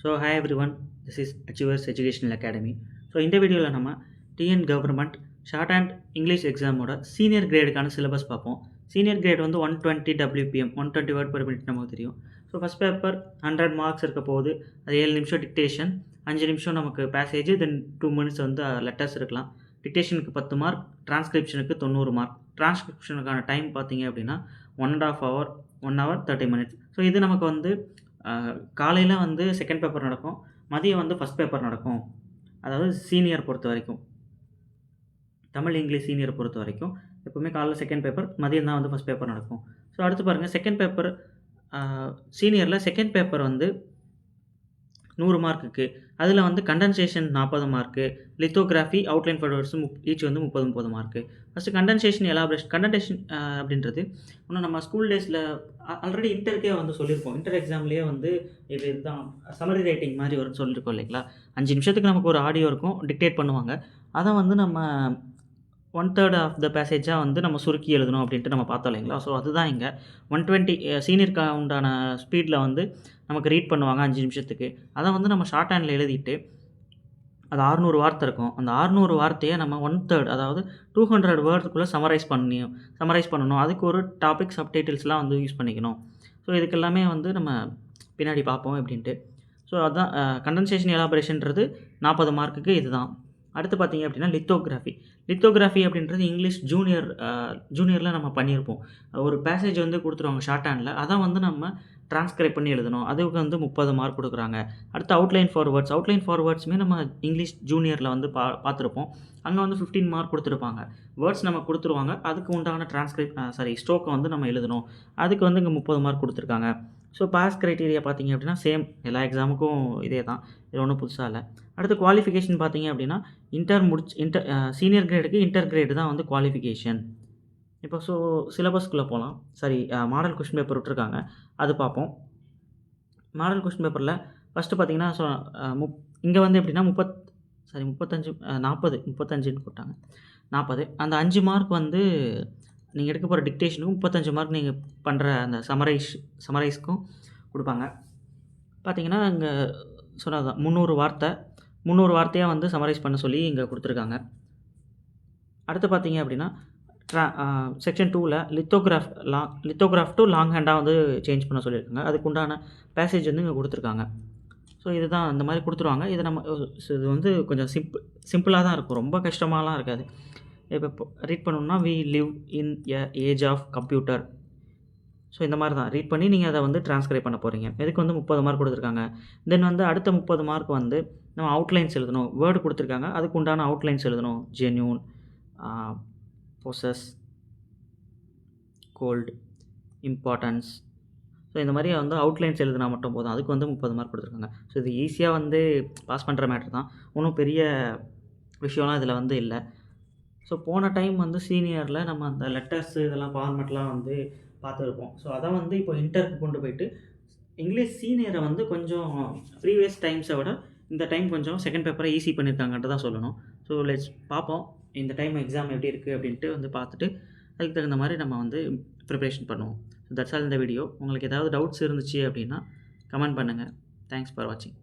Hi everyone, this is Achievers Educational Academy. இந்த வீடியோவில் நம்ம TN government shorthand English எக்ஸாமோட சீனியர் கிரேடுக்கான சிலபஸ் பார்ப்போம். சீனியர் கிரேட் வந்து 120 WPM 120 வேர்ட் பர் மினிட் நமக்கு தெரியும். ஃபஸ்ட் பேப்பர் 100 மார்க்ஸ் இருக்க போகுது. அது 7 நிமிஷம் டிக்டேஷன், 5 நிமிஷம் நமக்கு பேசேஜ், தென் 2 மினிட்ஸ் வந்து லெட்டர்ஸ் இருக்கலாம். டிக்டேஷனுக்கு 10 மார்க், டிரான்ஸ்கிரிப்ஷனுக்கு 90 மார்க். டிரான்ஸ்கிரிப்ஷனுக்கான டைம் பார்த்தீங்க அப்படின்னா 1.5 hour 1 hour 30 minutes. இது நமக்கு வந்து காலையில் வந்து செகண்ட் பேப்பர் நடக்கும், மதியம் வந்து ஃபஸ்ட் பேப்பர் நடக்கும். அதாவது சீனியர் பொறுத்த வரைக்கும், தமிழ் இங்கிலீஷ் சீனியர் பொறுத்த வரைக்கும் எப்போவுமே காலையில் செகண்ட் பேப்பர், மதியம் தான் வந்து ஃபஸ்ட் பேப்பர் நடக்கும். அடுத்து பாருங்கள், செகண்ட் பேப்பர் சீனியரில் செகண்ட் பேப்பர் வந்து 100 மார்க்குக்கு. அதில் வந்து condensation 40 mark, lithography, outline for words each வந்து 30 mark. First condensation elaboration. Condensation அப்படின்றது இன்னும் நம்ம ஸ்கூல் டேஸில் ஆல்ரெடி இன்டருக்கே வந்து சொல்லியிருப்போம். இன்டர் எக்ஸாம்லேயே வந்து இதுதான் சமரி ரைட்டிங் மாதிரி வரும்னு சொல்லியிருக்கோம் இல்லைங்களா. 5 நிமிஷத்துக்கு நமக்கு ஒரு ஆடியோ இருக்கும், டிக்டேட் பண்ணுவாங்க. அதை வந்து நம்ம 1/3 ஆஃப் த பேசேஜாக வந்து நம்ம சுருக்கி எழுதணும் அப்படின்ட்டு நம்ம பார்த்தோம் இல்லைங்களா. அதுதான் இங்கே 120 சீனியருக்கு உண்டான ஸ்பீடில் வந்து நமக்கு ரீட் பண்ணுவாங்க 5 நிமிஷத்துக்கு. அதை வந்து நம்ம ஷார்ட் ஹேண்டில் எழுதிட்டு, அது 600 வார்த்தை இருக்கும். அந்த 600 வார்த்தையை நம்ம 1/3, அதாவது 200 வேர்டுக்குள்ளே சமரைஸ் பண்ணணும். அதுக்கு ஒரு டாபிக் சப்டைட்டில்ஸ்லாம் வந்து யூஸ் பண்ணிக்கணும். இதுக்கெல்லாமே வந்து நம்ம பின்னாடி பார்ப்போம் எப்படின்ட்டு. அதுதான் கண்டென்சேஷன் எலாபரேஷன்றது 40 மார்க்குக்கு இதுதான். அடுத்து பார்த்தீங்க அப்படின்னா லித்தோகிராஃபி அப்படின்றது இங்கிலீஷ் ஜூனியரில் நம்ம பண்ணியிருப்போம். ஒரு பேசேஜ் வந்து கொடுத்துருவாங்க ஷார்ட் ஹேண்டில், அதை வந்து நம்ம டிரான்ஸ்கிரைப் பண்ணி எழுதணும். அதுக்கு வந்து 30 மார்க் கொடுக்குறாங்க. அடுத்து அவுட்லைன் ஃபார் வேர்ட்ஸுமே நம்ம இங்கிலீஷ் ஜூனியரில் வந்து பார்த்துருப்போம். அங்கே வந்து 15 மார்க் கொடுத்துருப்பாங்க. வேர்ட்ஸ் நம்ம கொடுத்துருவாங்க, அதுக்கு உண்டான ஸ்ட்ரோக்கை வந்து நம்ம எழுதணும். அதுக்கு வந்து இங்கே 30 மார்க் கொடுத்துருக்காங்க. பாஸ் க்ரைட்டீரியா பார்த்தீங்க அப்படின்னா சேம், எல்லா எக்ஸாமுக்கும் இதே தான், இது ஒன்றும் புதுசாக இல்லை. அடுத்து குவாலிஃபிகேஷன் பார்த்தீங்க அப்படின்னா சீனியர் கிரேடுக்கு இன்டர் கிரேடு தான் வந்து குவாலிஃபிகேஷன். இப்போ சிலபஸ்க்குள்ளே போகலாம். மாடல் கொஸ்டின் பேப்பர் விட்டுருக்காங்க, அது பார்ப்போம். மாடல் கொஸ்டின் பேப்பரில் ஃபஸ்ட்டு பார்த்தீங்கன்னா இங்கே வந்து எப்படின்னா 35 போட்டாங்க. 40 அந்த 5 மார்க் வந்து நீங்கள் எடுக்க போகிற டிக்டேஷனுக்கும் 35 மார்க் நீங்கள் பண்ணுற அந்த சமரைஸ்க்கும் கொடுப்பாங்க. பார்த்தீங்கன்னா இங்கே சொன்னதான் 300 வார்த்தையாக வந்து சமரைஸ் பண்ண சொல்லி இங்கே கொடுத்துருக்காங்க. அடுத்து பார்த்தீங்க அப்படின்னா செக்ஷன் 2ல் லித்தோகிராஃப் டு லாங் ஹேண்டாக வந்து சேஞ்ச் பண்ண சொல்லியிருக்காங்க. அதுக்கு உண்டான பேசேஜ் வந்து இங்கே கொடுத்துருக்காங்க. இதுதான் இந்த மாதிரி கொடுத்துருவாங்க. இது நம்ம இது வந்து கொஞ்சம் சிம்பிளாக தான் இருக்கும், ரொம்ப கஷ்டமாலாம் இருக்காது. இப்போ ரீட் பண்ணணும்னா we live in a age of computer. இந்த மாதிரி தான் ரீட் பண்ணி நீங்கள் அதை வந்து டிரான்ஸ்கிரைப் பண்ண போகிறீங்க. இதுக்கு வந்து 30 மார்க் கொடுத்துருக்காங்க. தென் வந்து அடுத்த 30 மார்க் வந்து நம்ம அவுட்லைன்ஸ் எழுதணும். வேர்டு கொடுத்துருக்காங்க, அதுக்கு உண்டான அவுட்லைன்ஸ் எழுதணும். Genuine, possess, gold, importance. இந்த மாதிரி வந்து அவுட்லைன்ஸ் எழுதினா மட்டும் போதும். அதுக்கு வந்து 30 மார்க் கொடுத்துருக்காங்க. இது ஈஸியாக வந்து பாஸ் பண்ணுற மேட்ரு தான், ஒன்றும் பெரிய விஷயம்லாம் இதில் வந்து இல்லை. போன டைம் வந்து சீனியரில் நம்ம அந்த லெட்டர்ஸு இதெல்லாம் ஃபார்மெட்லாம் வந்து பார்த்துருப்போம். அதை வந்து இப்போ இன்டருக்கு கொண்டு போயிட்டு இங்கிலீஷ் சீனியரை வந்து கொஞ்சம் ப்ரீவியஸ் டைம்ஸை விட இந்த டைம் கொஞ்சம் செகண்ட் பேப்பரை ஈஸி பண்ணியிருக்காங்கன்ட்டு தான் சொல்லணும். லெட்ஸ் பார்ப்போம் இந்த டைம் எக்ஸாம் எப்படி இருக்குது அப்படின்ட்டு வந்து பார்த்துட்டு அதுக்கு தகுந்த மாதிரி நம்ம வந்து ப்ரிப்ரேஷன் பண்ணுவோம். தட்ஸ் ஆல் இந்த வீடியோ. உங்களுக்கு ஏதாவது டவுட்ஸ் இருந்துச்சு அப்படின்னா கமெண்ட் பண்ணுங்கள். தேங்க்ஸ் ஃபார் வாட்சிங்.